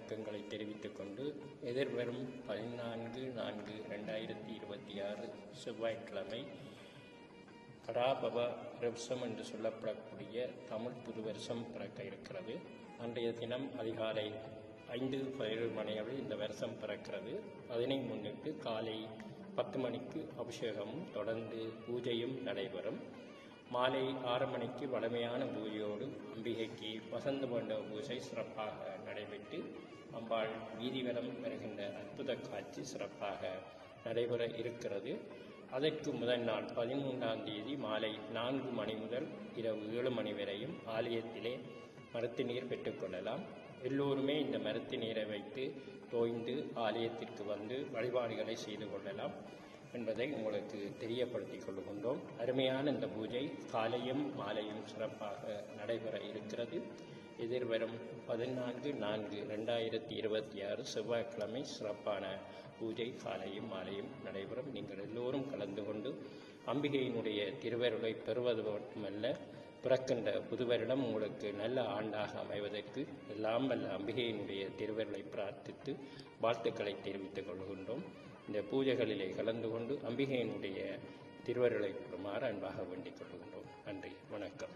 வணக்கங்களை தெரிவித்துக் கொண்டு எதிர்வரும் 14/4/2026 செவ்வாய்க்கிழமை பராபவ ரிப்சம் என்று சொல்லப்படக்கூடிய தமிழ் புது வருஷம் பிறக்க இருக்கிறது. அன்றைய தினம் அதிகாலை 5:17 மணியளவில் இந்த வருஷம் பிறக்கிறது. அதனை முன்னிட்டு காலை 10 மணிக்கு அபிஷேகமும் தொடர்ந்து பூஜையும் நடைபெறும். மாலை 6 மணிக்கு வழமையான பூஜையோடு அம்பிகைக்கு வசந்த மண்டப பூஜை சிறப்பாக நடைபெற்று அம்பாள் வீதிவலம் வருகின்ற அற்புத காட்சி சிறப்பாக நடைபெற இருக்கிறது. அதற்கு முதல் நாள் 13ஆம் தேதி மாலை 4 மணி முதல் இரவு 7 மணி வரையும் ஆலயத்திலே மருத்து நீர் பெற்றுக்கொள்ளலாம். எல்லோருமே இந்த மருத்து நீரை வைத்து தோய்ந்து ஆலயத்திற்கு வந்து வழிபாடுகளை செய்து கொள்ளலாம் என்பதை உங்களுக்கு தெரியப்படுத்திக் கொள்கின்றோம். அருமையான இந்த பூஜை காலையும் மாலையும் சிறப்பாக நடைபெற இருக்கிறது. எதிர்வரும் 14/4/2026 செவ்வாய்க்கிழமை சிறப்பான பூஜை காலையும் மாலையும் நடைபெறும். நீங்கள் எல்லோரும் கலந்து கொண்டு அம்பிகையினுடைய திருவருளை பெறுவது மட்டுமல்ல, பிறக்கின்ற புதுவரிடம் உங்களுக்கு நல்ல ஆண்டாக அமைவதற்கு எல்லாம் வல்ல அம்பிகையினுடைய திருவருளை பிரார்த்தித்து வாழ்த்துக்களை தெரிவித்துக் கொள்கின்றோம். இந்த பூஜைகளிலே கலந்து கொண்டு அம்பிகையினுடைய திருவருளை பெறுமாறு அன்பாக வேண்டிக் கொள்கின்றோம். நன்றி, வணக்கம்.